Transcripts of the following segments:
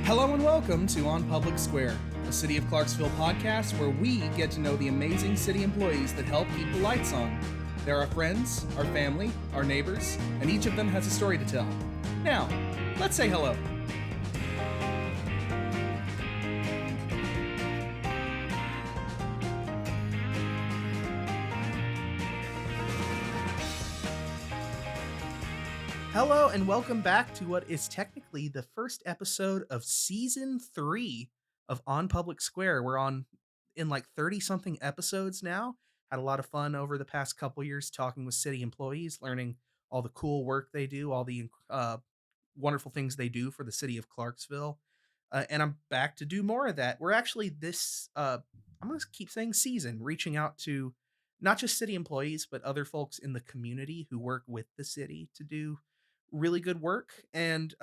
Hello and welcome to On Public Square, a City of Clarksville podcast where we get to know the amazing city employees that help keep the lights on. They're our friends, our family, our neighbors, and each of them has a story to tell. Now, let's say hello. Hello and welcome back to what is technically the first episode of season 3 of On Public Square. We're in like 30 something episodes now. Had a lot of fun over the past couple years talking with city employees, learning all the cool work they do, all the wonderful things they do for the city of Clarksville. And I'm back to do more of that. We're actually I'm going to keep saying season, reaching out to not just city employees, but other folks in the community who work with the city to do really good work. And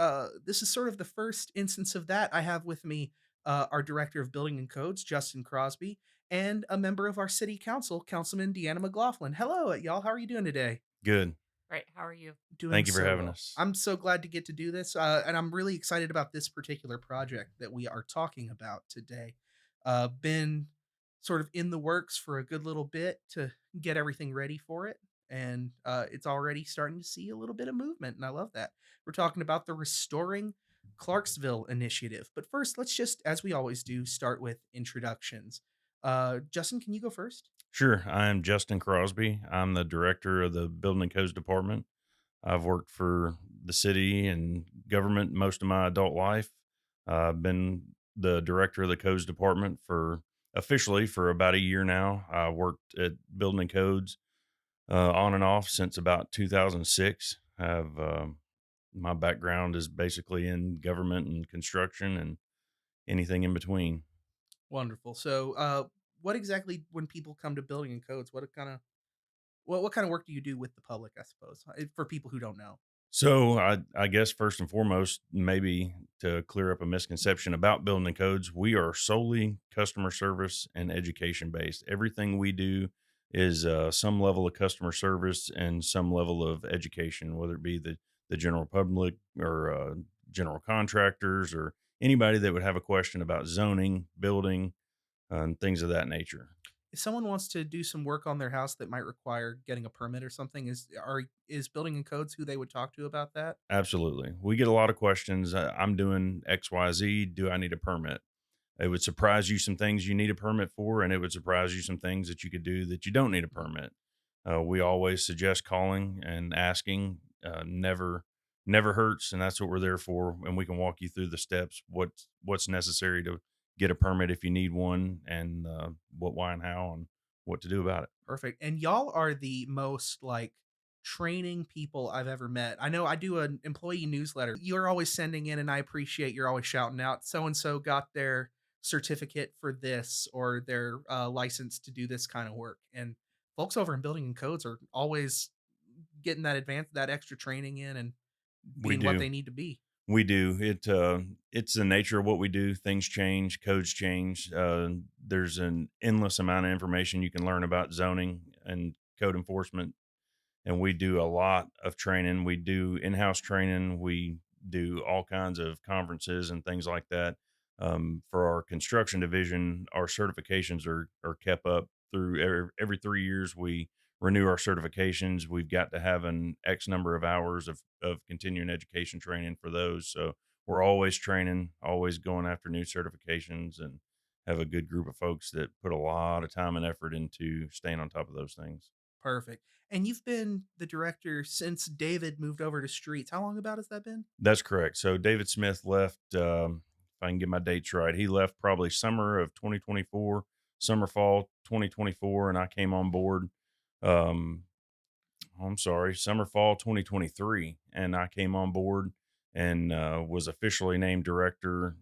this is sort of the first instance of that. I have with me our Director of Building and Codes, Justin Crosby, and a member of our City Council, Councilman Deanna McLaughlin. Hello, y'all. How are you doing today? Good. Right. How are you? Doing Thank you for so having well. us. I'm so glad to get to do this, and I'm really excited about this particular project that we are talking about today. Been sort of in the works for a good little bit to get everything ready for it, and it's already starting to see a little bit of movement, and I love that. We're talking about the Restoring Clarksville initiative, but first, let's just, as we always do, start with introductions. Justin, can you go first? Sure. I'm Justin Crosby. I'm the director of the Building and Codes Department. I've worked for the city and government most of my adult life. I've been the director of the Codes Department officially for about a year now. I worked at Building and Codes on and off since about 2006. My background is basically in government and construction and anything in between. Wonderful. So, what exactly, when people come to Building and Codes, what kind of work do you do with the public? I suppose for people who don't know. So I guess first and foremost, maybe to clear up a misconception about building and codes, we are solely customer service and education based. Everything we do is some level of customer service and some level of education, whether it be the general public or general contractors or anybody that would have a question about zoning, building, and things of that nature. If someone wants to do some work on their house that might require getting a permit or something, is Building and Codes who they would talk to about that? Absolutely. We get a lot of questions. I'm doing XYZ. Do I need a permit? It would surprise you some things you need a permit for, and it would surprise you some things that you could do that you don't need a permit. We always suggest calling and asking. Never hurts, and that's what we're there for. And we can walk you through the steps, what's necessary to get a permit if you need one, and what, why, and how, and what to do about it. Perfect. And y'all are the most like training people I've ever met. I know I do an employee newsletter. You're always sending in, and I appreciate you're always shouting out so and so got their certificate for this or their license to do this kind of work. And folks over in Building and Codes are always getting that extra training in and We being what do. they need to be. We do. It's the nature of what we do. Things change, codes change. There's an endless amount of information you can learn about zoning and code enforcement. And we do a lot of training. We do in-house training. We do all kinds of conferences and things like that. For our construction division, our certifications are kept up through every 3 years. We renew our certifications. We've got to have an X number of hours of continuing education training for those. So we're always training, always going after new certifications, and have a good group of folks that put a lot of time and effort into staying on top of those things. Perfect. And you've been the director since David moved over to streets. How long about has that been? That's correct. So David Smith left, if I can get my dates right, he left probably summer of 2024, fall 2024, and I came on board. Um, I'm sorry, summer, fall 2023. And I came on board and was officially named director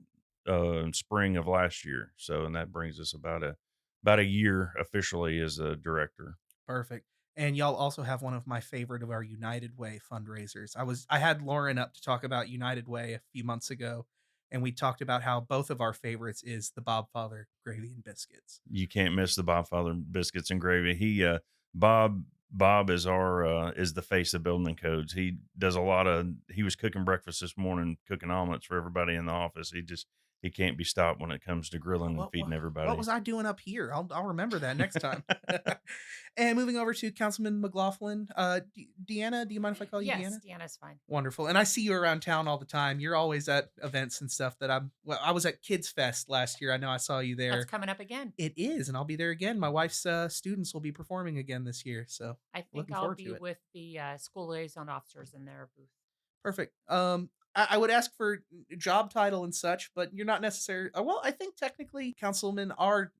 in spring of last year. So, and that brings us about a year officially as a director. Perfect. And y'all also have one of my favorite of our United Way fundraisers. I had Lauren up to talk about United Way a few months ago, and we talked about how both of our favorites is the Bob Father gravy and biscuits. You can't miss the Bob Father biscuits and gravy. Bob Bob is our is the face of building codes. He does a lot of he was cooking breakfast this morning, cooking omelets for everybody in the office. He can't be stopped when it comes to Oh, grilling and feeding what everybody. was I doing up here? I'll remember that next time. And moving over to Councilman McLaughlin, Deanna, do you mind if I call you Yes, Deanna? Deanna's fine. Wonderful. And I see you around town all the time. You're always at events and stuff that I was at Kids Fest last year. I know I saw you That's there. coming up again. It is, and I'll be there again. My wife's students will be performing again this year, so I think looking I'll forward be to it. with the school liaison officers in their booth. Perfect. I would ask for job title and such, but you're not necessarily. Well, I think technically councilmen are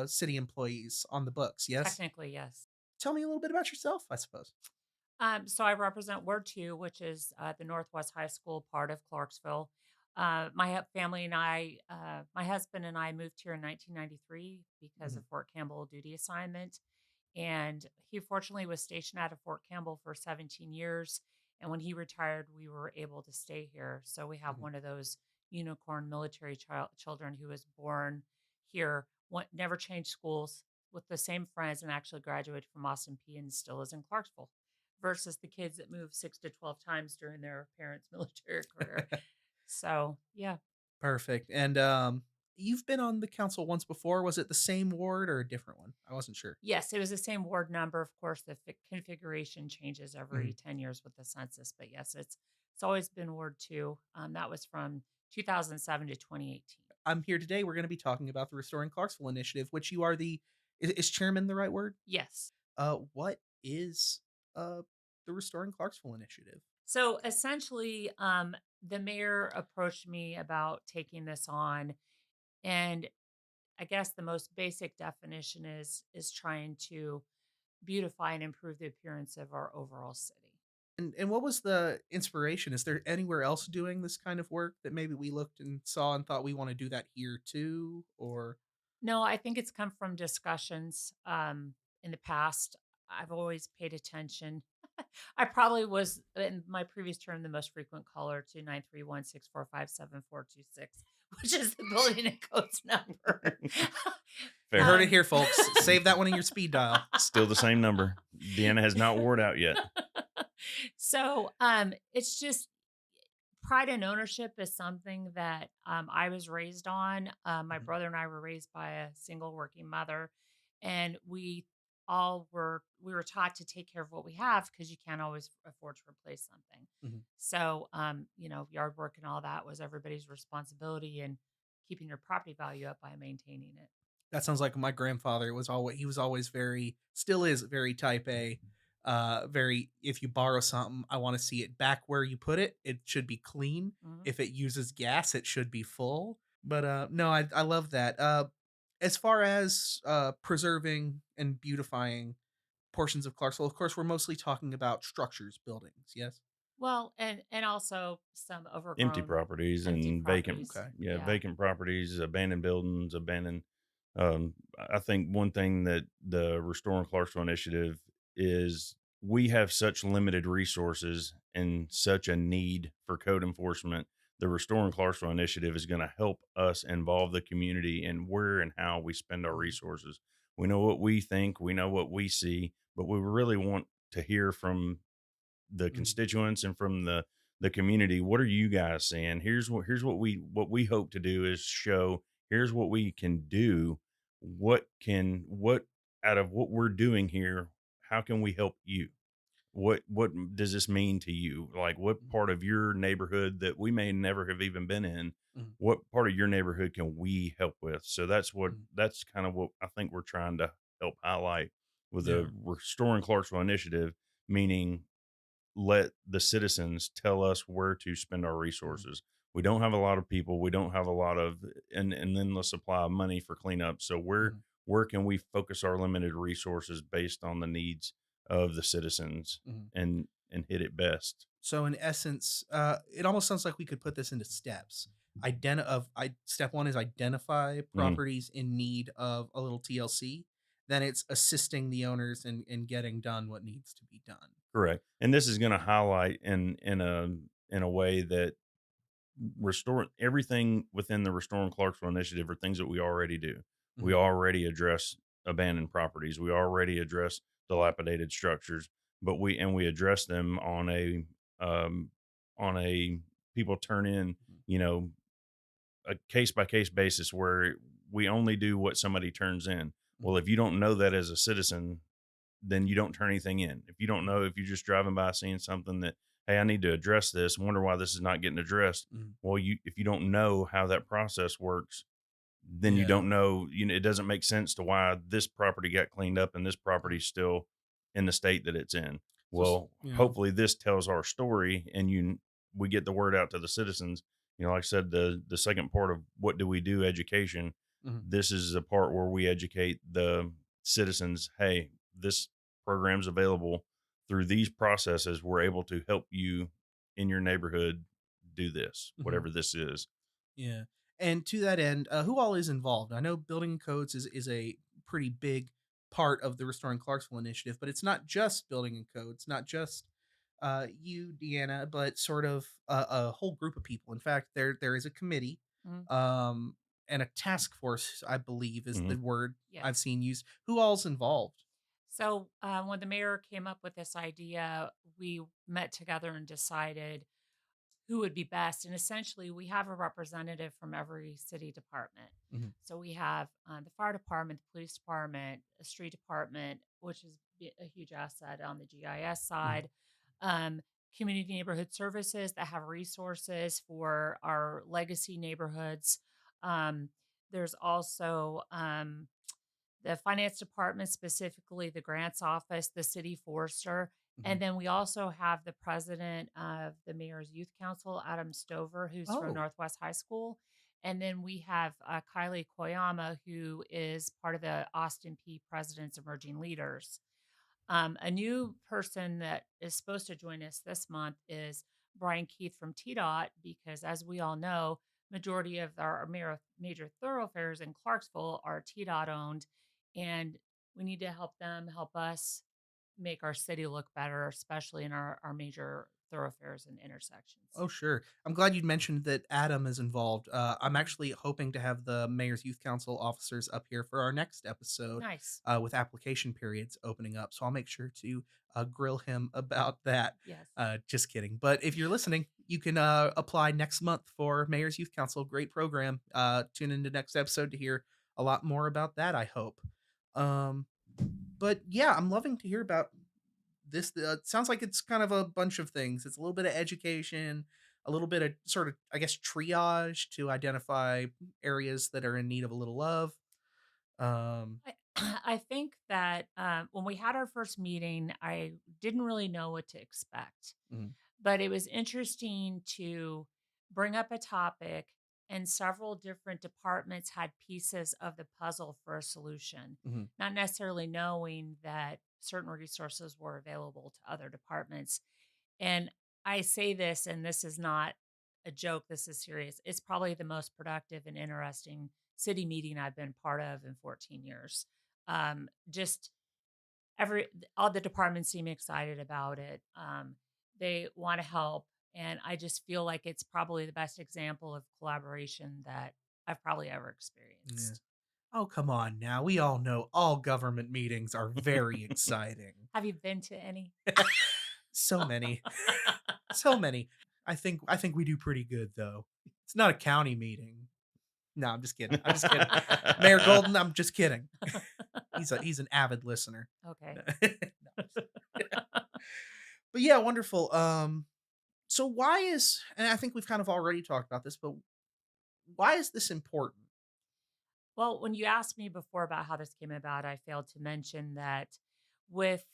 city employees on the books. Yes. Technically, yes. Tell me a little bit about yourself, I suppose. So I represent Ward 2, which is the Northwest High School part of Clarksville. Family and my husband and I moved here in 1993 because Mhm, of Fort Campbell duty assignment. And he fortunately was stationed out of Fort Campbell for 17 years. And when he retired, we were able to stay here. So we have mhm. one of those unicorn military children who was born here, never changed schools with the same friends, and actually graduated from Austin P and still is in Clarksville versus the kids that move 6 to 12 times during their parents' military career. So, yeah. Perfect. And you've been on the council once before. Was it the same ward or a different one? I wasn't sure. Yes, it was the same ward number. Of course, the configuration changes every Mhm. 10 years with the census, but yes, it's always been Ward 2. That was from 2007 to 2018. I'm here today. We're going to be talking about the Restoring Clarksville initiative, which you are the is chairman the right word? Yes. What is uh the Restoring Clarksville initiative? So essentially, the mayor approached me about taking this on, and I guess the most basic definition is trying to beautify and improve the appearance of our overall city. And what was the inspiration? Is there anywhere else doing this kind of work that maybe we looked and saw and thought we want to do that here too? Or No, I think it's come from discussions in the past. I've always paid attention. I probably was in my previous term the most frequent caller to 931-645-7426, which is the building and codes number. you heard Fair. it um, here, folks. Save that one in your speed dial. Still the same number. Deanna has not wore it out yet. so it's just pride and ownership is something that I was raised on. My Mhm, brother and I were raised by a single working mother, and we were taught to take care of what we have because you can't always afford to replace something. mhm. So, yard work and all that was everybody's responsibility, and keeping your property value up by maintaining it. That sounds like my grandfather was always he was always very still is very type A. Very if you borrow something, I want to see it back where you put it. It should be clean. Mhm. If it uses gas, it should be full. But no, I love that. As far as preserving and beautifying portions of Clarksville, of course, we're mostly talking about structures, buildings. Yes. Well, and also some Empty overgrown properties empty and vacant, properties. Okay. yeah, Yeah. vacant properties, abandoned buildings, abandoned. I think one thing that the Restoring Clarksville initiative is we have such limited resources and such a need for code enforcement. The Restoring Clarksville initiative is going to help us involve the community in where and how we spend our Mhm, resources. We know what we think, we know what we see, but we really want to hear from the mhm, constituents and from the community. What are you guys saying? Here's what we hope to do is show here's what we can do. What out of what we're doing here, how can we help you? What does this mean to you? Like what mhm, part of your neighborhood that we may never have even been in, mhm, what part of your neighborhood can we help with? So mhm. that's kind of what I think we're trying to help highlight with Yeah. the Restoring Clarksville initiative, meaning let the citizens tell us where to spend our Mhm, resources. We don't have a lot of people. We don't have a lot of an endless supply of money for cleanup. So mhm, where can we focus our limited resources based on the needs of the citizens mhm. and hit it best? So in essence, it almost sounds like we could put this into steps. Step one is identify Mhm. properties in need of a little TLC. Then it's assisting the owners in getting done what needs to be done. Correct. And this is going to highlight in a way that restore everything within the Restoring Clarksville initiative are things that we already do. We Mhm, already address abandoned properties. We already address dilapidated structures, but we address them um, on a people turn in, Mhm. you know, a case by case basis where we only do what somebody turns in. Mhm. Well, if you don't know that as a citizen, then you don't turn anything in. If you don't Mhm. know, if you're just driving by seeing something that, hey, I need to address this, wonder why this is not getting addressed. Mhm. Well, if you don't know how that process works, then you Yeah. don't know, it doesn't make sense to why this property got cleaned up and this Mhm. property's still in the state that it's in. So, Well, yeah. hopefully this tells our story and we get the word out to the citizens. Like I said, the second part of what do we do education, Mhm. this is the part where we educate the citizens, hey, this program's available through these processes. We're able to help you in your neighborhood do this, Mhm. whatever this is. Yeah. And to that end, who all is involved? I know building codes is a pretty big part of the Restoring Clarksville initiative, but it's not just building and codes, not just you, Deanna, but sort of a whole group of people. In fact, there is a committee Mhm. um, and a task force, I believe, is Hmm. the word I've Yes. seen used. Who all's involved? So when the mayor came up with this idea, we met together and decided who would be best. And essentially, we have a representative from every city department. Mhm. So we have the fire department, the police department, a street department, which is a huge asset on the GIS Mhm. side, um, community neighborhood services that have resources for our legacy neighborhoods. Um, there's also the finance department, specifically the grants office, the city forester. Mhm. And then we also have the president of the mayor's youth council, Adam Stover, who's from Oh, Northwest High School. And then we have Kylie Koyama, who is part of the Austin P President's Emerging Leaders. A new person that is supposed to join us this month is Brian Keith from TDOT, because as we all know, majority of our major thoroughfares in Clarksville are TDOT owned, and we need to help them help us make our city look better, especially in our major thoroughfares and intersections. oh, sure. I'm glad you mentioned that Adam is involved. I'm Mhm. actually hoping to have the Mayor's Youth Council officers up here for our next episode Nice. with application periods opening up. So I'll make sure to grill him about that. Yes. Just kidding. But if you're listening, you can apply next month for Mayor's Youth Council. Great program. Tune into next episode to hear a lot more about that, I hope. Um, but yeah, I'm loving to hear about this. Sounds like it's kind of a bunch of things. It's a little bit of education, a little bit of sort of, I guess, triage to identify areas that are in need of a little love. Um, I I think that when we had our first meeting, I didn't really know what to expect. mhm, But it was interesting to bring up a topic, and several different departments had pieces of the puzzle for a solution, mhm. not necessarily knowing that certain resources were available to other departments. And I say this, and this is not a joke, this is serious. It's probably the most productive and interesting city meeting I've been part of in 14 years. Just every all the departments seem excited about it. They want to help, and I just feel like it's probably the best example of collaboration that I've probably ever Yeah. experienced. Oh, come on now. We all know all government meetings are very exciting. Have you been to any? So many, so many. I think we do pretty good though. It's not a county meeting. No, I'm just kidding. I'm just kidding. Mayor Golden, I'm just kidding. He's an avid listener. Okay. No. But yeah, wonderful. So why is, and I think we've kind of already talked about this, but why is this important? Well, when you asked me before about how this came about, I failed to mention that with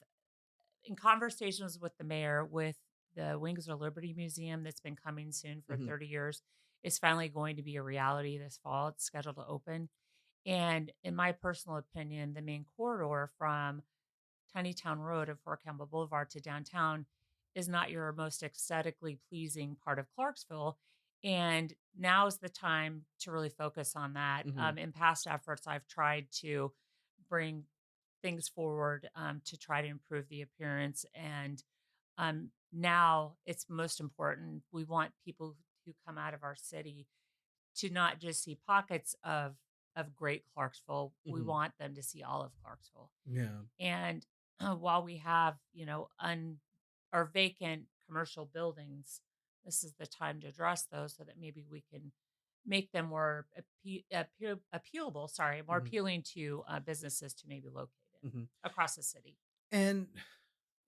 in conversations with the mayor, with the Wings of Liberty Museum that's been coming soon for Mhm, 30 years, is finally going to be a reality this fall. It's scheduled to open. And in my personal opinion, the main corridor from Tiny Town Road and Fort Campbell Boulevard to downtown is not your most aesthetically pleasing part of Clarksville. And now is the time to really focus on that. mhm, In past efforts, I've tried to bring things forward to try to improve the appearance. And now it's most important. We want people who come out of our city to not just see pockets of great Clarksville. We mhm. want them to see all of Clarksville. Yeah. And while we have, or vacant commercial buildings, this is the time to address those so that maybe we can make them more appealable, sorry, more Mhm, appealing to businesses to maybe locate in mhm. across the city. And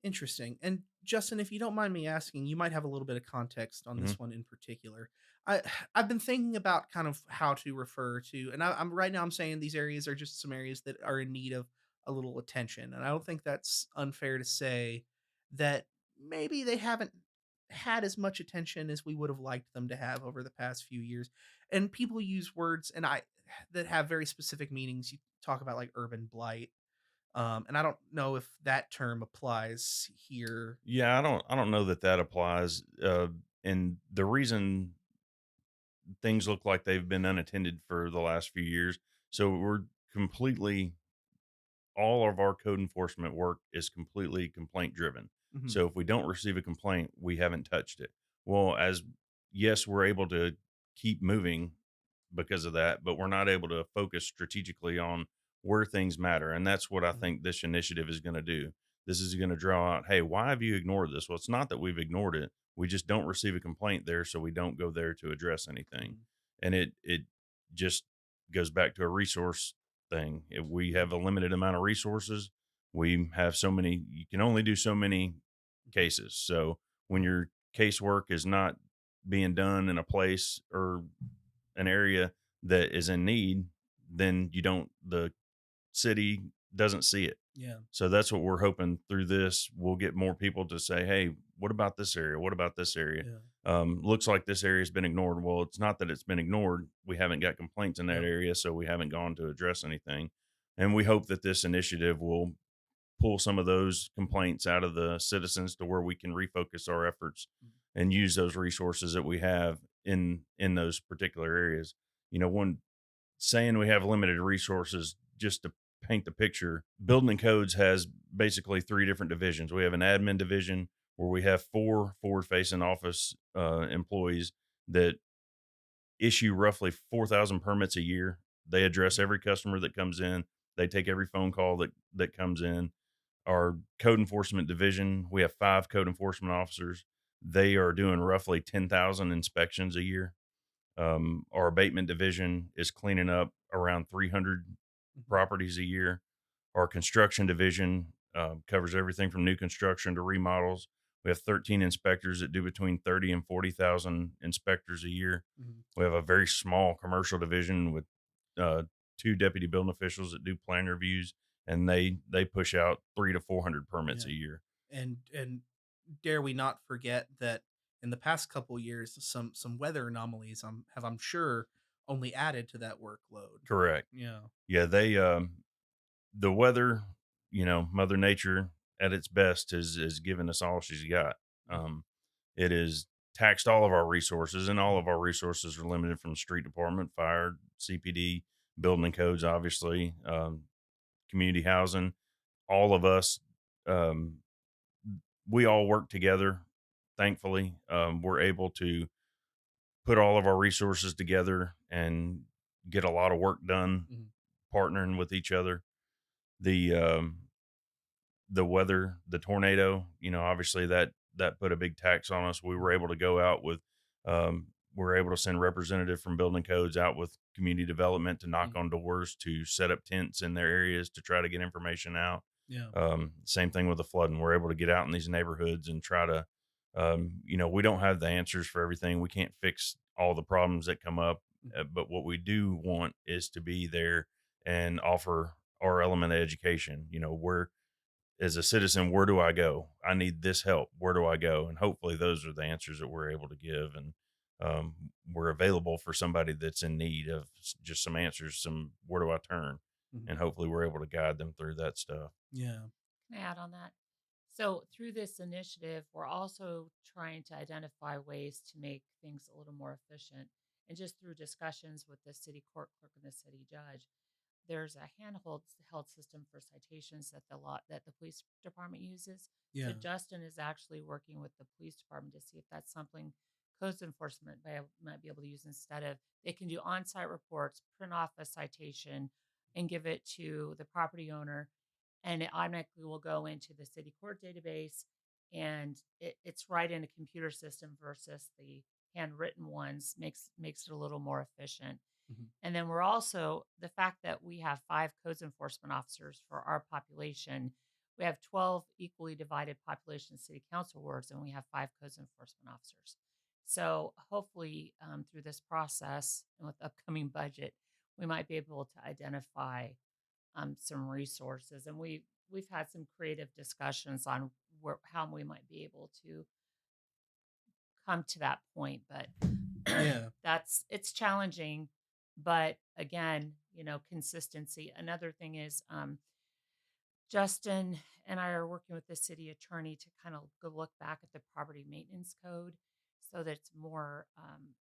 interesting. And Justin, if you don't mind me asking, you might have a little bit of context on Mhm. this one in particular. I I've been thinking about kind of how to refer to, and I'm right now I'm saying these areas are just some areas that are in need of a little attention, and I don't think that's unfair to say that maybe they haven't had as much attention as we would have liked them to have over the past few years. And people use words and I that have very specific meanings. You talk about like urban blight, and I don't know if that term applies here. Yeah, I don't know that that applies. And the reason things look like they've been unattended for the last few years, so we're completely all of our code enforcement work is completely complaint driven. Mhm, So if we don't receive a complaint, we haven't touched it. Well, as yes, we're able to keep moving because of that, but we're not able to focus strategically on where things matter. And that's what I mhm, think this initiative is going to do. This is going to draw out, hey, why have you ignored this? Well, it's not that we've ignored it. We just don't receive a complaint there, so we don't go there to address anything. mhm, And it just goes back to a resource thing. If we mhm, have a limited amount of resources, we have so many, you can only do so many mhm, cases. So when mhm, your casework is not being done in a place or an area that is in need, then you don't, the city doesn't see it. yeah, So that's what we're hoping through this. We'll get more people to say, hey, what about this area? What about this area? yeah, Looks like this area has been ignored. Well, it's not that it's been ignored. We haven't got complaints in that yeah, area, so we haven't gone to address anything. And we hope that this initiative will pull some of those complaints out of the citizens to where we can refocus our efforts mhm, and use those resources that we have in those particular areas. One saying we have limited resources, just to paint the picture, building and codes has basically three different divisions. We have an admin division where we have four forward facing office employees that issue roughly 4,000 permits a year. They address every customer that comes in. They take every phone call that comes in. Our code enforcement division, we have five code enforcement officers. They are doing roughly 10,000 inspections a year. Our abatement division is cleaning up around 300 mhm, properties a year. Our construction division covers everything from new construction to remodels. We have 13 inspectors that do between 30 and 40,000 inspectors a year. mhm, We have a very small commercial division with uh, two deputy building officials that do plan reviews, and they push out 300 to 400 permits yeah. a year. And dare we not forget that in the past couple years, some weather anomalies I'm sure only added to that workload. Correct. Yeah. Yeah, they the weather, Mother Nature at its best has given us all she's got. Mhm, Um, it has taxed all of our resources, and all mhm, of our resources are limited from street department, fire, CPD, building codes, obviously, community housing. All of us, um, we all work together. Thankfully, we're able to put all of our resources together and get a lot of work done, mhm, partnering with each other. The weather, the tornado, obviously that put a big tax on us. We were mhm, able to go out with, we were able to send representative from building codes out with community development to knock mhm, on doors, to set up tents in their areas to try to get information out. yeah. Same thing with the flooding. We're able to get out in these neighborhoods and try to, we don't have the answers for everything. We can't fix all the problems that come up, Mhm, but what we do want is to be there and offer our element of education. Where as a citizen, where do I go? I need this help. Where do I go? And hopefully, those are the answers that we're able to give, and we're available for somebody that's in need of just some answers. Some where do I turn? mhm, And hopefully, we're able to guide them through that stuff. yeah. Can I add on that? So, through this initiative, we're also trying to identify ways to make things a little more efficient. And just through discussions with the city court clerk and the city judge, there's a handheld held system for citations that the police department uses. So Yeah. Justin is actually working with the police department to see if that's something codes enforcement might be able to use instead of they can do on-site reports, print off a citation, and give it to the property owner, and it automatically will go into the city court database, and it's right in a computer system versus the handwritten ones makes it a little more efficient. Mhm. And then we're also the fact that we have 5 codes enforcement officers for our population. We have 12 equally divided population city council wards, and we have 5 codes enforcement officers. So hopefully, through this process and with upcoming budget, we might be able to identify some resources. And we've had some creative discussions on how we might be able to come to that point. But Yeah. it's challenging. But again, consistency. Another thing is Justin and I are working with the city attorney to kind of go look back at the property maintenance code so that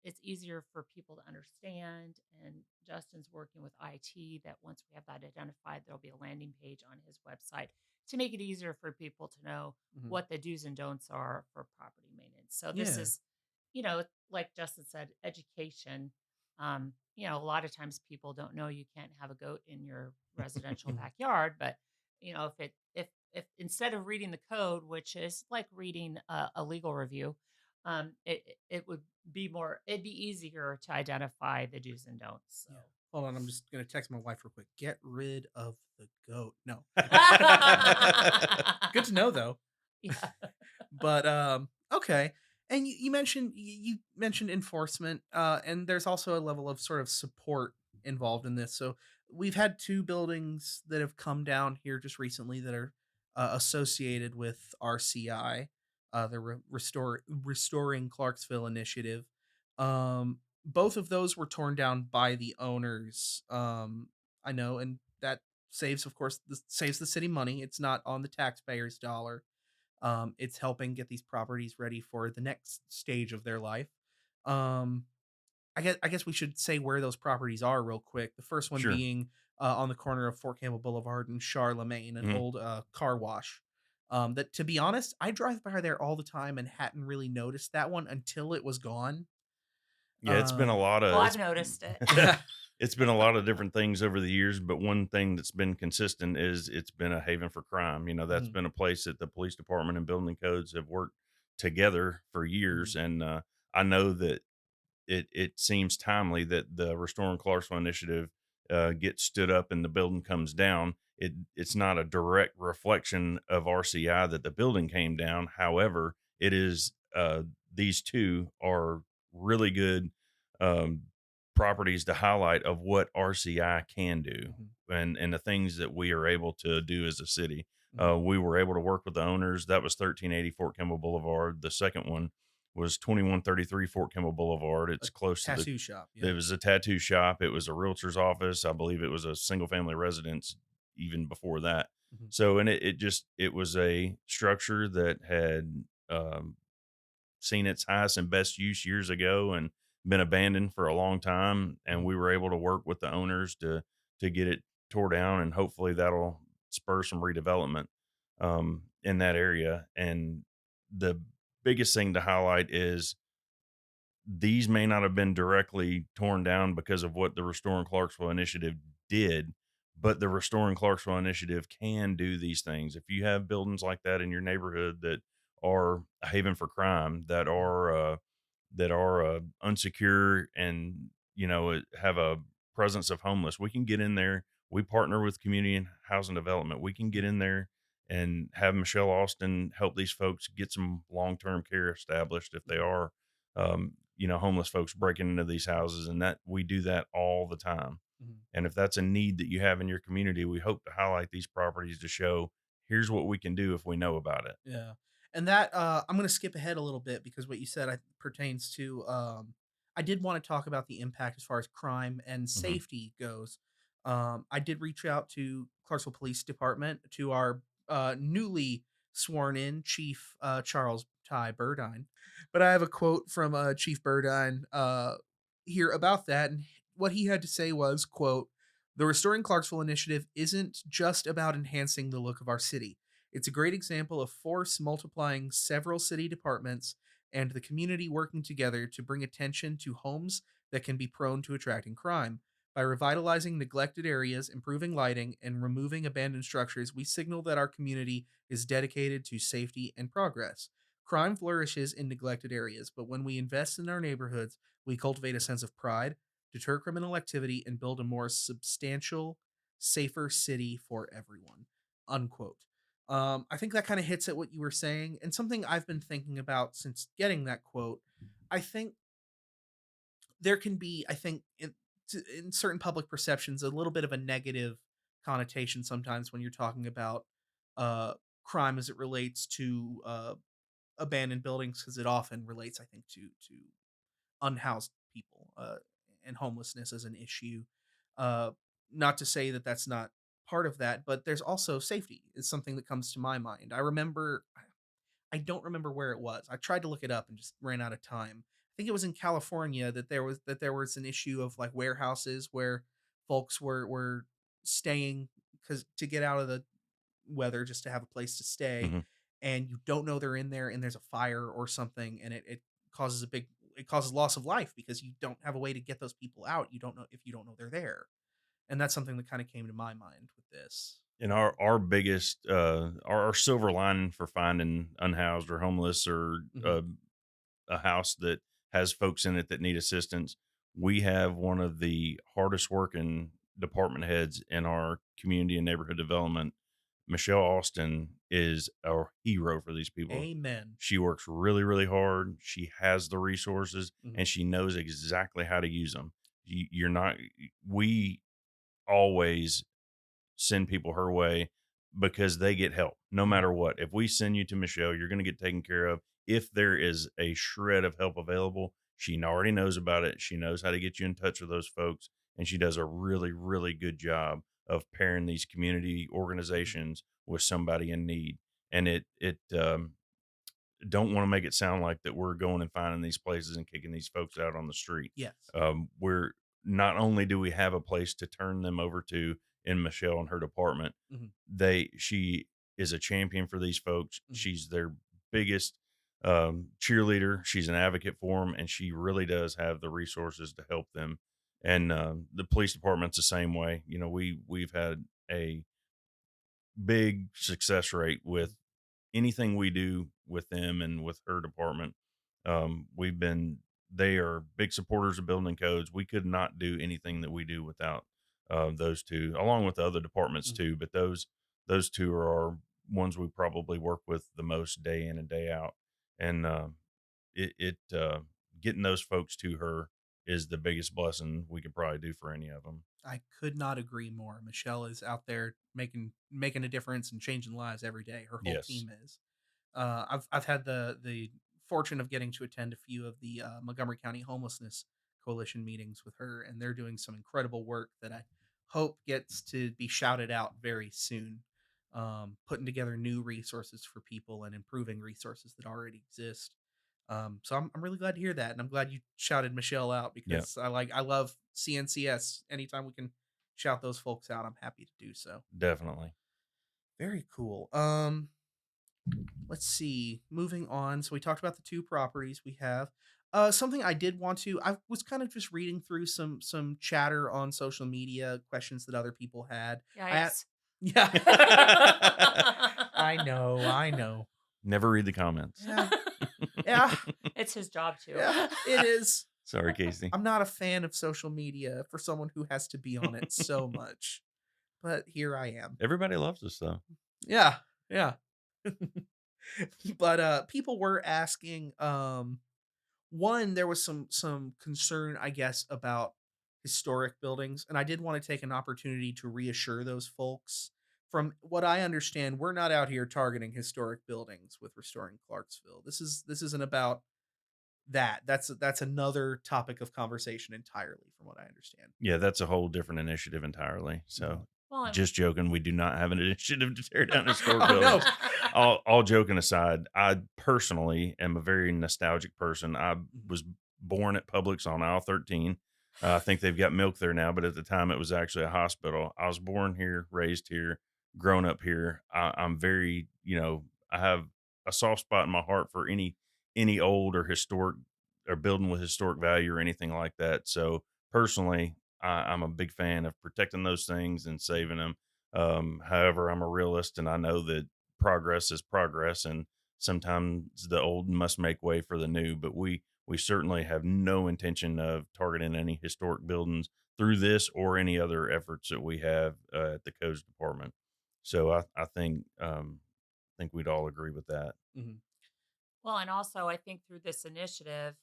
it's easier for people to understand. And Justin's working with IT that once we have that identified, there'll be a landing page on his website to make it easier for people to know Mhm. what the do's and don'ts are for property maintenance. So this Yeah. is, like Justin said, education. A lot of times people don't know you can't have a goat in your residential backyard, but if instead of reading the code, which is like reading a legal review, it would it'd be easier to identify the do's and don'ts. Yeah. Hold on, I'm just gonna text my wife real quick. Get rid of the goat. No. So Good to know though. yeah. But okay. And you mentioned you mentioned enforcement, and there's also a level of sort of support involved in this. So we've had two buildings that have come down here just recently that are associated with RCI, the Restoring Clarksville initiative. Both of those were torn down by the owners. I know, and that saves, of course, saves the city money. It's not on the taxpayer's dollar. It's helping get these properties ready for the next stage of their life. Um, I guess we should say where those properties are real quick. The first one Sure. being on the corner of Fort Campbell Boulevard and Charlemagne, an Mhm. old car wash. That, to be honest, I drive by there all the time and hadn't really noticed that one until it was gone. Yeah, it's been a Um, lot Oh, of I've noticed it. it's been a lot of different things over the years, but one thing that's been consistent is it's been a haven for crime. That's mhm, been a place that the police department and building codes have worked together for years, mhm, and I know that it seems timely that the Restoring Clarksville initiative gets stood up and the building comes down. It's not a direct reflection of RCI that the building came down. However, it is these two are really good um, properties to highlight of what RCI can do mhm, and the things that we are able to do as a city. mhm. We were able to work with the owners. That was 1380 Fort Campbell Boulevard. The second one was 2133 Fort Campbell Boulevard. A It's close to tattoo shop. it Yeah. was a tattoo shop. It was a realtor's office. I believe it was a single family residence even before that. Mhm, So, and it was a structure that had seen its highest and best use years ago and been abandoned for a long time. And mhm, we were able to work with the owners to get it tore down, and hopefully that'll spur some redevelopment in that area. And the biggest thing to highlight is these may not have been directly torn down because of what the Restoring Clarksville initiative did, but the Restoring Clarksville initiative can do these things. If you have buildings like that in your neighborhood that are a haven for crime, that are unsecure, and have a presence of homeless, we can get in there. We partner with community and housing development. We can get in there and have Michelle Austin help these folks get some long term care established if they mhm, are homeless folks breaking into these houses, and that we do that all the time. mhm. And if that's a need that you have in your community, we hope to highlight these properties to show here's what we can do if we know about it. Yeah. And that I'm going to skip ahead a little bit because what you said pertains to I did want to talk about the impact as far as crime and Hmm. safety goes. I did reach out to Clarksville Police Department to our newly sworn in Chief Charles Ty Burdine. But I have a quote from Chief Burdine here about that, and what he had to say was, quote, "The Restoring Clarksville initiative isn't just about enhancing the look of our city. It's a great example of force multiplying several city departments and the community working together to bring attention to homes that can be prone to attracting crime. By revitalizing neglected areas, improving lighting, and removing abandoned structures, we signal that our community is dedicated to safety and progress. Crime flourishes in neglected areas, but when we invest in our neighborhoods, we cultivate a sense of pride, deter criminal activity, and build a more substantial, safer city for everyone. Unquote. I think that kind of hits at what you were saying, and something I've been thinking about since getting that quote. I think there can be, I think, in certain public perceptions, a little bit of a negative connotation sometimes when you're talking about uh, crime as it relates to abandoned buildings, because it often relates, I think, to unhoused people, and homelessness as an issue. Uh, Not to say that that's not part of that, but there's also safety is something that comes to my mind. I don't remember where it was. I tried to look it up and just ran out of time. I think it was in California that there was an issue of like warehouses where folks were staying because to get out of the weather just to have a place to stay, Mhm. and you don't know they're in there and there's a fire or something, and it causes it causes loss of life because you don't have a way to get those people out. You don't know if you don't know they're there. And that's something that kind of came to my mind with this. And our biggest our silver lining for finding unhoused or homeless or Hmm. a house that has folks in it that need assistance, we have one of the hardest working department heads in our community and neighborhood development. Michelle Austin is our hero for these people. Amen. She works really, really hard. She has the resources Hmm. and she knows exactly how to use them. You're not, we always send people her way because they get help no Hmm. matter what. If we send you to Michelle, you're going to get taken care of. If there is a shred of help available, she already knows about it. She knows how to get you in touch with those folks. And she does a really, really good job of pairing these community Hmm. organizations with somebody in need. And don't want to make it sound like that we're going and finding these places and kicking these folks out on the street. Yes. We're not only do we have a place to turn them over to in Michelle and her department, Hmm. she is a champion for these folks. Hmm. She's their biggest cheerleader. She's an advocate for them, and she really does have the resources to help them. And the police department's the same way. You know, we've had a big success rate with anything we do with them and with her department. We've been They are big supporters of building codes. We could not do anything that we do without those two, along with the other departments Hmm. too. But those two are our ones we probably work with the most day in and day out. And getting those folks to her is the biggest blessing we could probably do for any of them. I could not agree more. Michelle is out there making a difference and changing lives every day. Her whole Yes, team is. I've had the fortune of getting to attend a few of the Montgomery County Homelessness Coalition meetings with her, and they're doing some incredible work that I hope gets to be shouted out very soon. Putting together new resources for people and improving resources that already exist. So I'm really glad to hear that, and I'm glad you shouted Michelle out yeah, because I love CNCS. Anytime we can shout those folks out, I'm happy to do so. definitely. Very cool. Let's see. Moving on. So we talked about the two properties we have. Something I did want to. I was kind of just reading through some chatter on social media, questions that other people had. I Yikes. yeah. I know. I know. Never read the comments. Yeah. Yeah. It's his job to. Yeah. It is. Sorry, Casey. I'm not a fan of social media for someone who has to be on it so much, but here I am. Everybody loves us though. Yeah. Yeah. But people were asking one, there was some concern, I guess, about historic buildings, and I did want to take an opportunity to reassure those folks. From what I understand, we're not out here targeting historic buildings with restoring Clarksville. This isn't about that. That's another topic of conversation entirely, from what I understand. Yeah, that's a whole different initiative entirely. Mhm. So, Well, just joking. We do not have an initiative to tear down historic Oh no. buildings. All joking aside, I personally am a very nostalgic person. I Mhm. was born at Publix on aisle 13. I think they've got milk there now, but at the time it was actually a hospital. I was born here, raised here, grown up here. I'm very, I have a soft spot in my heart for any old or historic or building with historic value or anything like that. So personally, I'm a big fan of protecting those things and saving them. However, I'm a realist, and I know that progress is progress, and sometimes the old must make way for the new. But we certainly have no intention of targeting any historic buildings through this or any other efforts that we have at the codes department. So I think we'd all agree with that. Mhm. Well, and also I think through this initiative,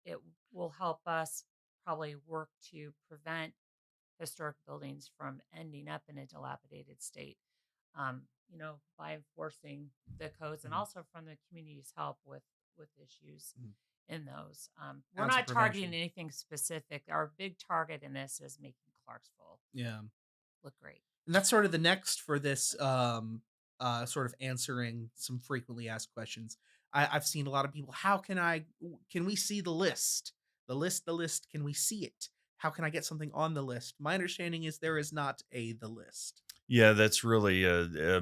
it will help us probably work to prevent historic buildings from ending up in a dilapidated state. By enforcing the codes and Mhm. also from the community's help with issues Mhm. in those. We're Ounce of not targeting prevention. anything specific. Our big target in this is making Clarksville Yeah. look great. And that's sort of the next for this sort of answering some frequently asked questions. I've seen a lot of people, how can we see the list? The list, can we see it? How can I get something on the list? My understanding is there is not the list. Yeah, that's really a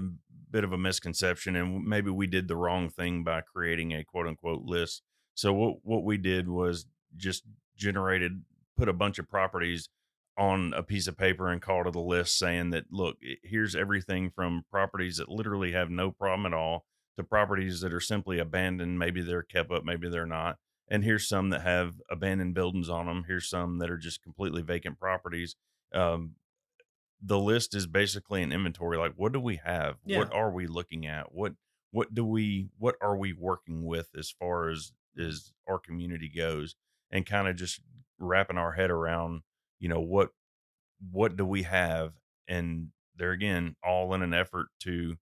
bit of a misconception, and maybe we did the wrong thing by creating a quote unquote list. So what we did was just generated put a bunch of properties on a piece of paper and called it a list, saying that look, here's everything from properties that literally have no problem at all to properties that are simply abandoned. Maybe they're kept up, maybe they're not. And here's some that have abandoned buildings on them. Here's some that are just completely vacant properties. Um, the list is basically an inventory. Like, what do we have? What Yeah. are we looking at? What are we working with as far Mhm. as our community goes, and kind of just wrapping our head around, what do we have? And there again, all in an effort to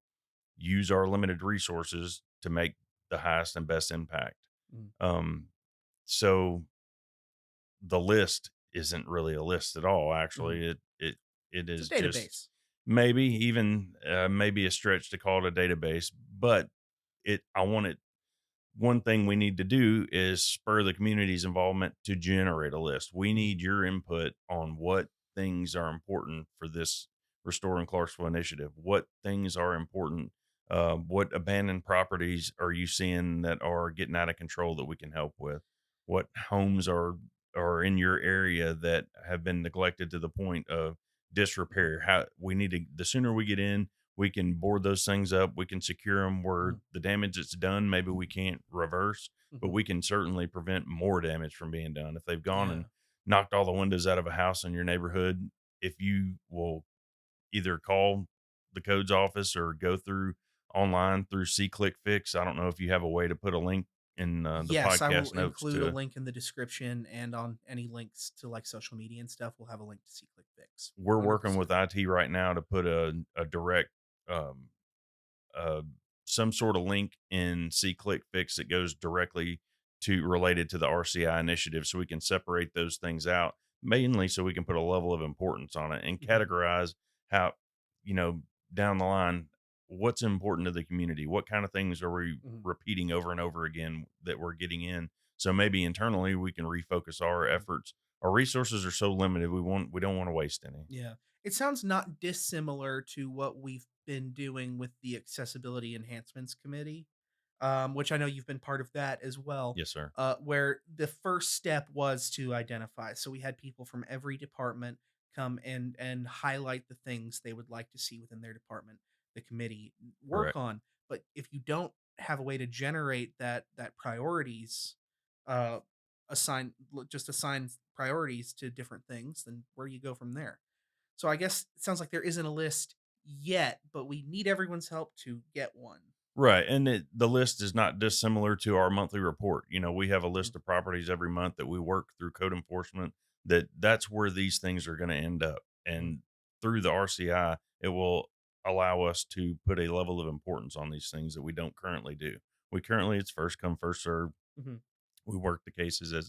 use our limited resources to make the highest and best impact. Mhm. um so the list isn't really a list at all. Mhm. Actually, it It's a is just database. maybe even maybe a stretch to call it a database, but it I want it one thing we need to do is spur the community's involvement to generate a list. We Mhm. need your input on what things are important for this Restoring Clarksville initiative. What things are important? What abandoned properties are you seeing that are getting out of control that we can help with? What homes are in your area that have been neglected to the point of Mhm. disrepair? How we need to the sooner we get in, we can board those things up. We can secure them where Mhm. the damage that's done, maybe we can't reverse, but Mhm. we can certainly prevent more damage from being done. If they've gone Yeah. and knocked all the windows out of a house in your neighborhood, if you will either call the codes office or go through online through See Click Fix. I don't know if you have a way to put a link in the Yes, I will podcast notes include a to. link in the description and on any links to like social media and stuff. We'll have a link to See Click Fix. We're working 100%. with IT right now to put a direct um, uh, some sort of link in See Click Fix that goes directly to related to the RCI initiative, so we can separate those things out, mainly so we can put a level of importance on it and Mhm. categorize how, you know, down the line, what's important to the community, what kind of things are we Mhm. repeating over and over again that we're getting in. So maybe internally we can refocus our Mhm. efforts. Our resources are so limited, we don't want to waste any. Yeah. It sounds not dissimilar to what we've been doing with the Accessibility Enhancements Committee, which I know you've been part of that as well, Yes, sir. where the first step was to identify. So we had people from every department come and highlight the things they would like to see within their department, the committee work Correct. on. But if you don't have a way to generate that priorities, uh, just assign priorities to different things, then where do you go from there? So I guess it sounds like there isn't a list yet, but we need everyone's help to get one. Right, and the list is not dissimilar to our monthly report. We have a Mhm. list of properties every month that we work through code enforcement. That's where these things are going to end up, Mhm. and through the RCI, it will allow us to put a level of importance on these things that we don't currently do. We currently it's first come first serve. Mhm. We work the cases as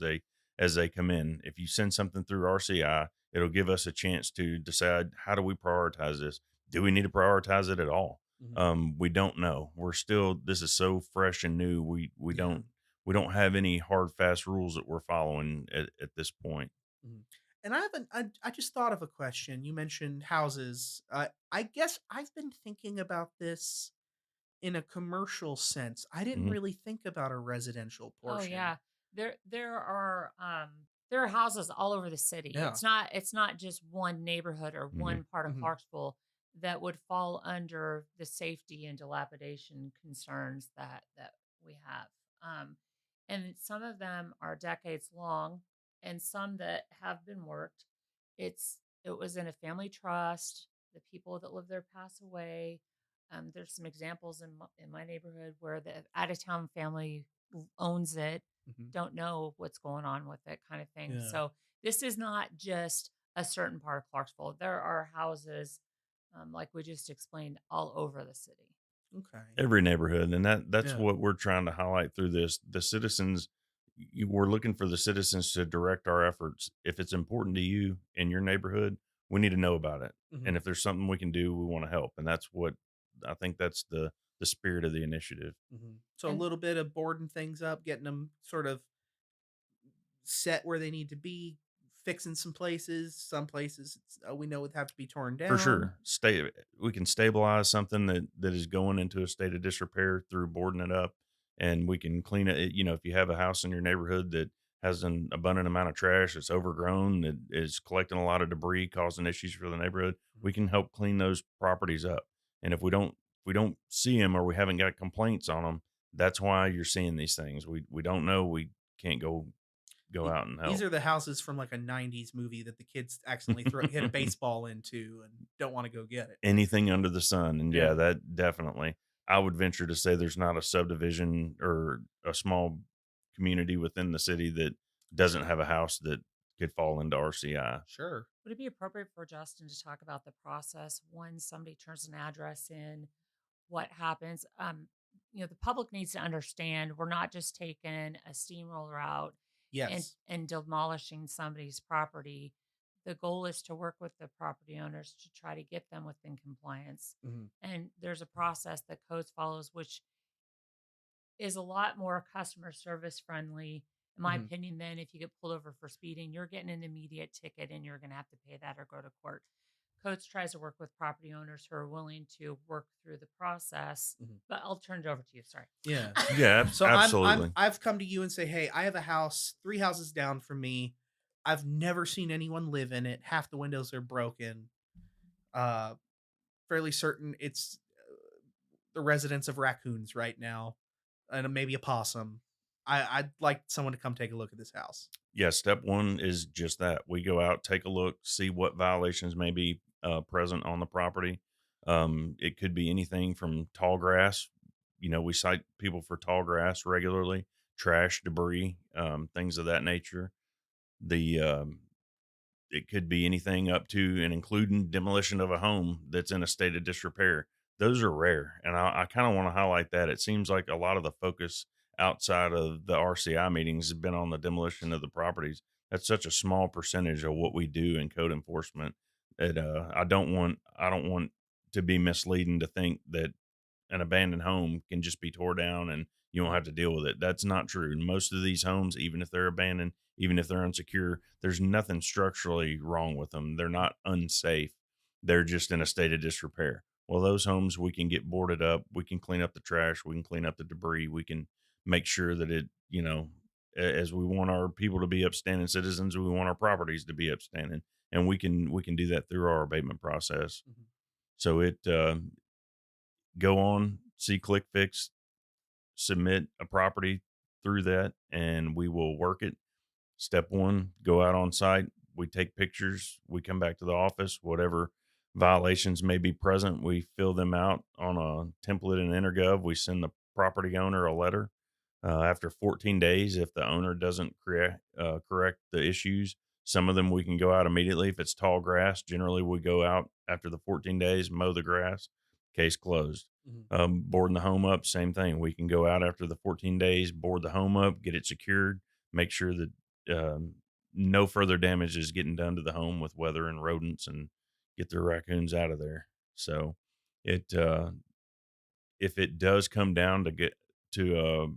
they come in. If you send something through RCI, it'll give us a chance to decide how do we prioritize this. Do we need to prioritize it at all? Mhm. We don't know. We're still this is so fresh and new. Yeah. We don't have any hard fast rules that we're following at this point. Mhm. And I just thought of a question. You mentioned houses. I guess I've been thinking about this in a commercial sense. I didn't Hmm. really think about a residential Oh portion. yeah. There are There are houses all over the city. Yeah. It's not just one neighborhood or Mhm. one part of Mhm. Clarksville that would fall under the safety and dilapidation concerns that we have. And some of them are decades long, and some that have been worked. It was in a family trust. The people that live there pass away. There's some examples in my neighborhood where the out of town family owns it, Mhm. don't know what's going on with it, kind of thing. Yeah. So this is not just a certain part of Clarksville. There are houses, like we just explained, all over the city. Okay. Every neighborhood, and that's Yeah. what we're trying to highlight through this. The citizens, we're looking for the citizens to direct our efforts. If it's important to you in your neighborhood, we need to know about it. Mhm. And if there's something we can do, we want to help. And that's what I think that's the spirit of the initiative. Mhm. So a And little bit of boarding things up, getting them sort of set where they need to be, fixing some places. Some places we know would have to be torn For down. sure. We can stabilize something that is going into a state of disrepair through boarding it up, and we can clean it. You know, if you have a house in your neighborhood that has an abundant amount of trash, it's overgrown, that is collecting a lot of debris, causing issues for the neighborhood, Mhm. we can help clean those properties up. And if we don't see them or we haven't got complaints on them, that's why you're seeing these things. We don't know. We can't go out and These help. are the houses from like a '90s movie that the kids accidentally hit a baseball into and don't want to go get it. Anything under the sun, and yeah, Yeah. that definitely. I would venture to say there's not a subdivision or a small community within the city that doesn't have a house that could fall into RCI. Sure. would it be appropriate for Justin to talk about the process when somebody turns an address in? What happens? The public needs to understand we're not just taking a steamroller out and Yes. and demolishing somebody's property. The goal is to work with the property owners to try to get them within compliance. Mhm. And there's a process that codes follows, which is a lot more customer service friendly, in my Mhm. opinion, than if you get pulled over for speeding. You're getting an immediate ticket and you're going to have to pay that or go to court. Codes tries to work with property owners who are willing to work through the process. Mhm. But I'll turn it over to you. Sorry. Yeah. Yeah, So absolutely. I've come to you and say, "Hey, I have a house 3 houses down from me. I've never seen anyone live in it. Half the windows are broken. Uh Fairly certain it's the residence of raccoons right now and maybe a possum. I'd like someone to come take a look at this house." Yeah, step one is just that. We go out, take a look, see what violations may be present on the property. It could be anything from tall grass. You know, we cite people for tall grass regularly, trash, debris, things of that nature. The It could be anything up to and including demolition of a home that's in a state of disrepair. Those are rare. And I kind of want to highlight that. It seems like a lot of the focus outside of the RCI meetings has been on the demolition of the properties. That's such a small percentage of what we do in code enforcement that I don't want to be misleading to think that an abandoned home can just be tore down and you don't have to deal with it. That's not true. Most of these homes, even if they're abandoned, even if they're unsecure, there's nothing structurally wrong with them. They're not unsafe. They're just in a state of disrepair. Well, those homes we can get boarded up. We can clean up the trash. We can clean up the debris. We can make sure that as we want our people to be upstanding citizens, we want our properties to be upstanding, and we can do that through our abatement process. Mhm. So go on, see Click Fix, submit a property through that, and we will work it. Step one, go out on site. We take pictures. We come back to the office. Whatever violations may be present, we fill them out on a template in Intergov. We send the property owner a letter. After 14 days, if the owner doesn't correct the issues, some of them we can go out immediately. If it's tall grass, generally we go out after the 14 days, mow the grass, case closed. Mhm. Boarding the home up, same thing. We can go out after the 14 days, board the home up, get it secured, make sure that um, no further damage is getting done to the home with weather and rodents, and get the raccoons out of there. So, it if it does come down to get to a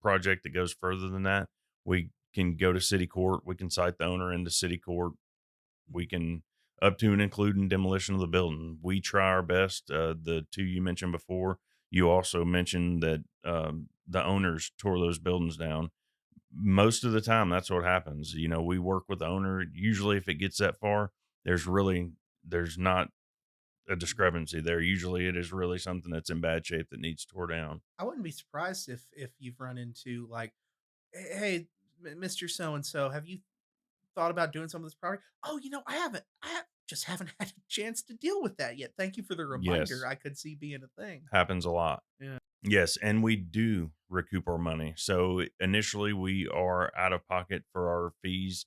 project that goes further than that, we can go to city court. We can cite the owner into city court. We can up to and including demolition of the building. We try our best. The two you mentioned before, you also mentioned that the owners tore those buildings down. most of the time, that's what happens. You know, we work with the owner. Usually, if it gets that far, there's not a discrepancy there. Usually, it is really something that's in bad shape that needs tore down. I wouldn't be surprised if you've run into like, hey, Mr. So and so, have you thought about doing some of this property? Oh, I haven't. Just haven't had a chance to deal with that yet. Thank you for the reminder. Yes, I could see being a thing. happens a lot. Yeah. Yes, and we do recoup our money. So initially, we are out of pocket for our fees,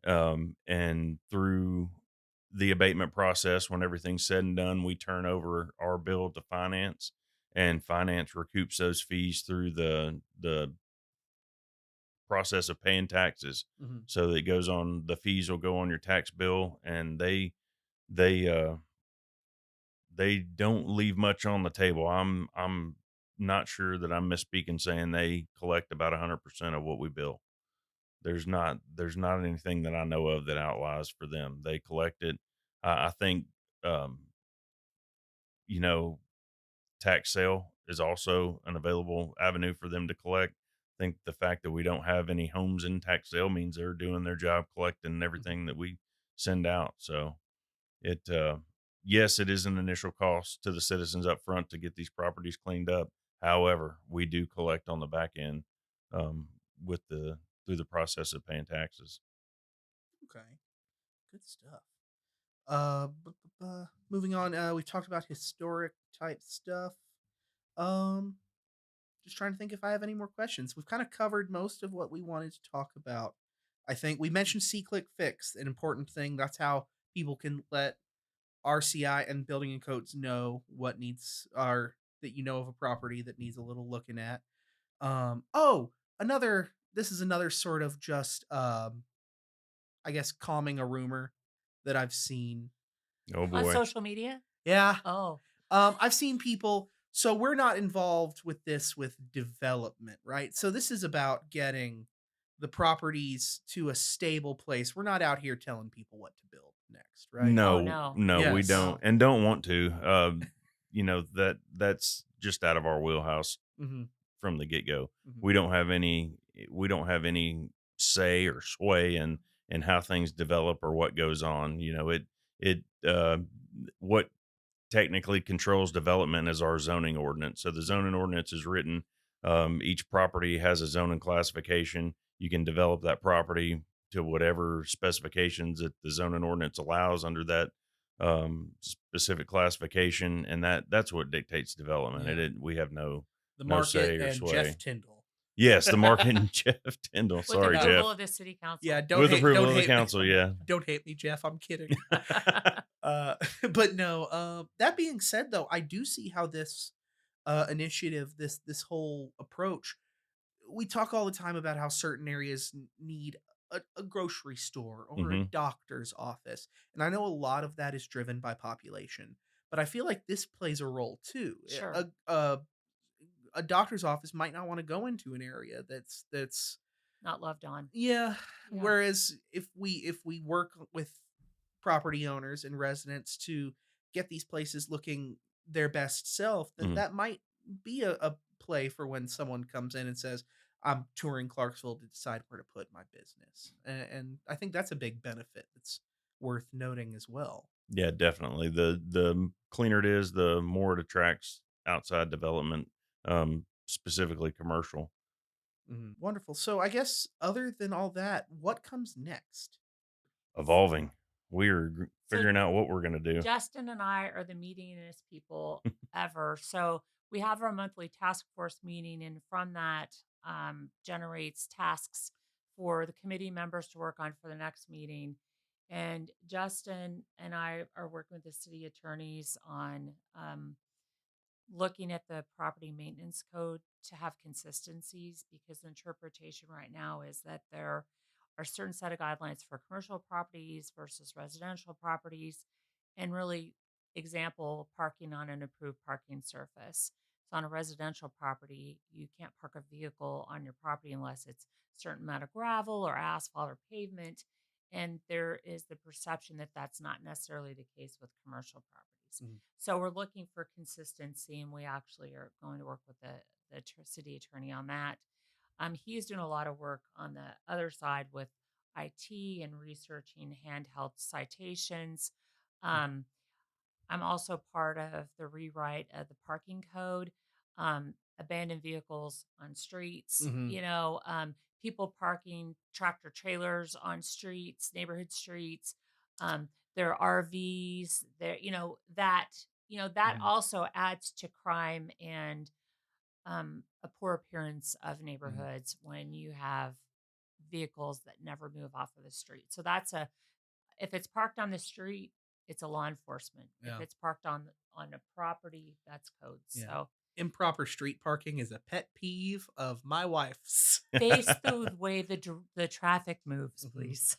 and through the abatement process, when everything's said and done, we turn over our bill to finance, and finance recoups those fees through the process of paying taxes. Mhm. So that it goes on, the fees will go on your tax bill, and they they don't leave much on the table. I'm not sure that I'm misspeaking saying they collect about 100% of what we bill. There's not anything that I know of that outlies for them. They collect it. I think um, you know, tax sale is also an available avenue for them to collect. I think the fact that we don't have any homes in tax sale means they're doing their job collecting Mhm. everything that we send out. So it yes, it is an initial cost to the citizens up front to get these properties cleaned up. However, we do collect on the back end, um, with the through the process of paying taxes. Okay. Good stuff. Moving on. We've talked about historic type stuff. Um, just trying to think if I have any more questions. We've kind of covered most of what we wanted to talk about. I think we mentioned C-click fix, an important thing. That's how people can let RCI and building and codes know what needs are that of a property that needs a little looking at. Oh, another this is another sort of just I guess calming a rumor that I've seen. Oh On boy. social media? Yeah. Oh, I've seen people, so we're not involved with this with development, right? So this is about getting the properties to a stable place. We're not out here telling people what to build next, right? oh No, no, no, we Yes. don't, no, and don't want to. You know, that's just out of our wheelhouse Mhm. from the get go. Mhm. We don't have any say or sway in how things develop or what goes on. You know, it what technically controls development is our zoning ordinance. So the zoning ordinance is written. Each property has a zoning classification. You can develop that property to whatever specifications that the zoning ordinance allows under that specific classification, and that's what dictates development. Yeah. We have The no market say or and sway. Jeff Tyndall. Yes, the market and Jeff Tyndall. with the Sorry, Uh, approval Jeff. of the city yeah, council. With don't approval of the hate me. council, yeah. Don't hate me, Jeff. I'm kidding. But no, that being said though, I do see how this initiative, this whole approach, we talk all the time about how certain areas need a grocery store or a Hmm. doctor's office. And I know a lot of that is driven by population, but I feel like this plays a role too. Sure, A doctor's office might not want to go into an area that's not loved on. yeah. Yeah, Whereas if we work with property owners and residents to get these places looking their best self, then Hmm. that might be a play for when someone comes in and says, "I'm touring Clarksville to decide where to put my business," and I think that's a big benefit that's worth noting as well. Yeah, definitely. The cleaner it is, the more it attracts outside development, specifically commercial. Mhm. Wonderful. So I guess other than all that, what comes next? Evolving. We're so figuring out what we're gonna do. Justin and I are the meetingest people ever. So we have our monthly task force meeting, and from that generates tasks for the committee members to work on for the next meeting. And Justin and I are working with the city attorneys on looking at the property maintenance code to have consistencies, because the interpretation right now is that there are certain set of guidelines for commercial properties versus residential properties, and really example parking on an approved parking surface. So on a residential property, you can't park a vehicle on your property unless it's certain amount of gravel or asphalt or pavement, and there is the perception that that's not necessarily the case with commercial properties. Mhm. So we're looking for consistency, and we actually are going to work with the city attorney on that. He's doing a lot of work on the other side with IT and researching handheld citations. Um, I'm also part of the rewrite of the parking code, abandoned vehicles on streets, Hmm. people parking tractor trailers on streets, neighborhood streets, um, their RVs, that Hmm. also adds to crime and a poor appearance of Hmm. neighborhoods when you have vehicles that never move off of the street. So that's a if it's parked on the street, it's a law enforcement. If Yeah. it's parked on a property, that's codes. Yeah. So Improper street parking is a pet peeve of my wife's. face the way the traffic moves, Mhm. please.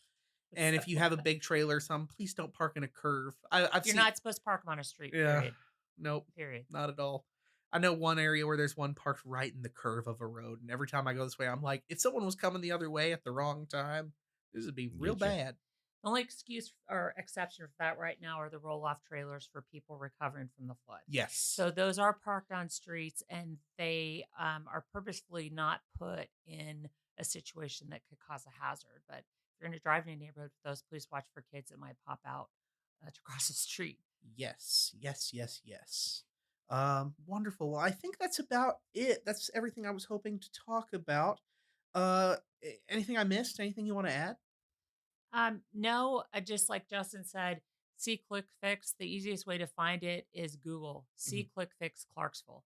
And So if you have a big trailer, please don't park in a curve. I've you're seen. not supposed to park them on a street. Yeah. Period. Nope. Period. Not at all. I know one area where there's one parked right in the curve of a road, and every time I go this way, I'm like, if someone was coming the other way at the wrong time, this would be real Get you. bad. The only excuse or exception for that right now are the roll off trailers for people recovering from the flood. Yes. So those are parked on streets and they are purposefully not put in a situation that could cause a hazard. But if you're going to drive in a neighborhood with those, please watch for kids that might pop out to cross the street. Yes. Yes. Yes. Yes. Wonderful. Well, I think that's about it. That's everything I was hoping to talk about. Anything I missed? Anything you want to add? No, just like Justin said, see Click Fix. The easiest way to find it is Google. Mhm. See Click Fix Clarksville.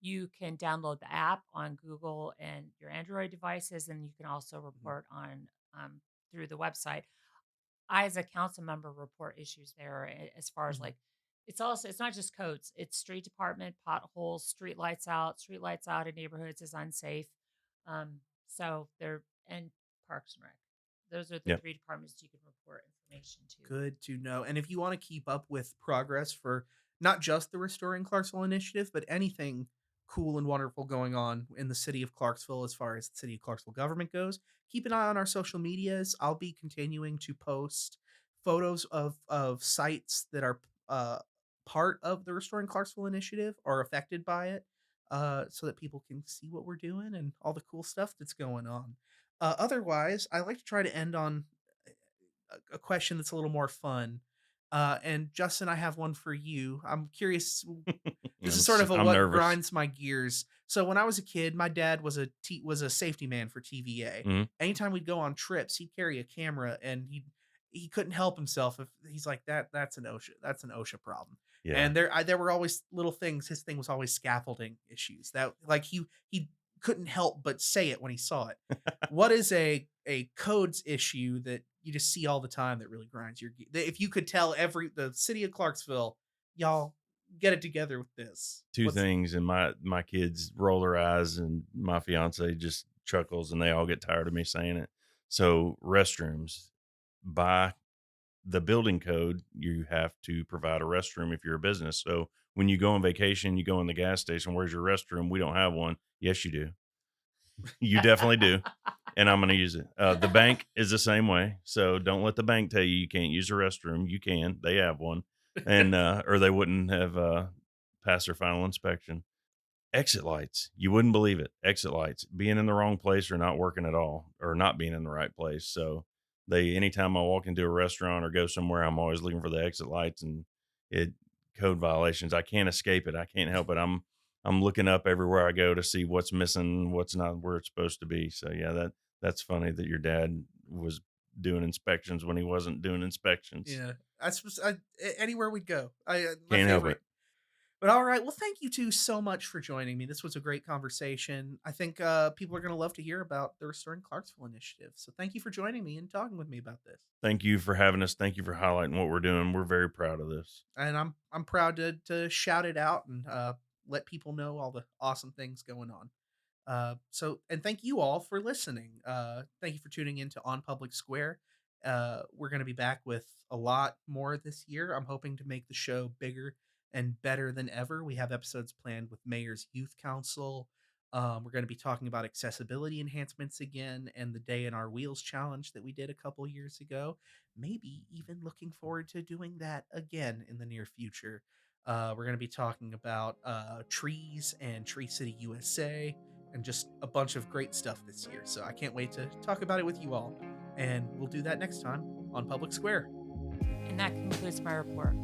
You can download the app on Google and your Android devices, and you can also Mhm. report on through the website. I, as a council member, report issues there as far as Mhm. like it's not just codes. It's street department, potholes, street lights out in neighborhoods is unsafe. So they're and Parks and Rec. Those are the Yep. three departments you can report information to. Good to know. And if you want to keep up with progress for not just the Restoring Clarksville initiative, but anything cool and wonderful going on in the city of Clarksville as far as the city of Clarksville government goes, keep an eye on our social medias. I'll be continuing to post photos of sites that are uh, part of the Restoring Clarksville initiative or affected by it, so that people can see what we're doing and all the cool stuff that's going on. Otherwise, I like to try to end on a question that's a little more fun. And Justin, I have one for you. I'm curious. This is sort of a I'm what nervous. grinds my gears. So when I was a kid, my dad was was a safety man for TVA. Mhm. Anytime we'd go on trips, he'd carry a camera, and he couldn't help himself if he's like that's an OSHA problem. Yeah. And there were always little things. His thing was always scaffolding issues that like he couldn't help but say it when he saw it. What is a codes issue that you just see all the time that really grinds your that if you could tell the city of Clarksville, y'all get it together with this. Two What's things, and my kids roll their eyes, and my fiance just chuckles, and they all get tired of me saying it. So restrooms, by the building code, you have to provide a restroom if you're a business. So when you go on vacation, you go in the gas station. Where's your restroom? We don't have one. Yes, you do. You definitely do. And I'm going to use it. The bank is the same way. So don't let the bank tell you you can't use a restroom. You can. They have one, and or they wouldn't have passed their final inspection. Exit lights. You wouldn't believe it. Exit lights being in the wrong place or not working at all or not being in the right place. So they anytime I walk into a restaurant or go somewhere, I'm always looking for the exit lights and it code violations. I can't escape it. I can't help it. I'm looking up everywhere I go to see what's missing, what's not where it's supposed to be. So yeah, that's funny that your dad was doing inspections when he wasn't doing inspections. Yeah, anywhere we'd go. My Can't help favorite. it. But all right, well, thank you two so much for joining me. This was a great conversation. I think people are going to love to hear about the Restoring Clarksville initiative. So thank you for joining me and talking with me about this. Thank you for having us. Thank you for highlighting what we're doing. We're very proud of this. And I'm proud to shout it out and let people know all the awesome things going on. And thank you all for listening. Thank you for tuning in to On Public Square. We're going to be back with a lot more this year. I'm hoping to make the show bigger and better than ever. We have episodes planned with Mayor's Youth Council. We're going to be talking about accessibility enhancements again and the Day in Our Wheels challenge that we did a couple years ago. Maybe even looking forward to doing that again in the near future. We're going to be talking about trees and Tree City USA and just a bunch of great stuff this year. So I can't wait to talk about it with you all. And we'll do that next time on Public Square. And that concludes my report.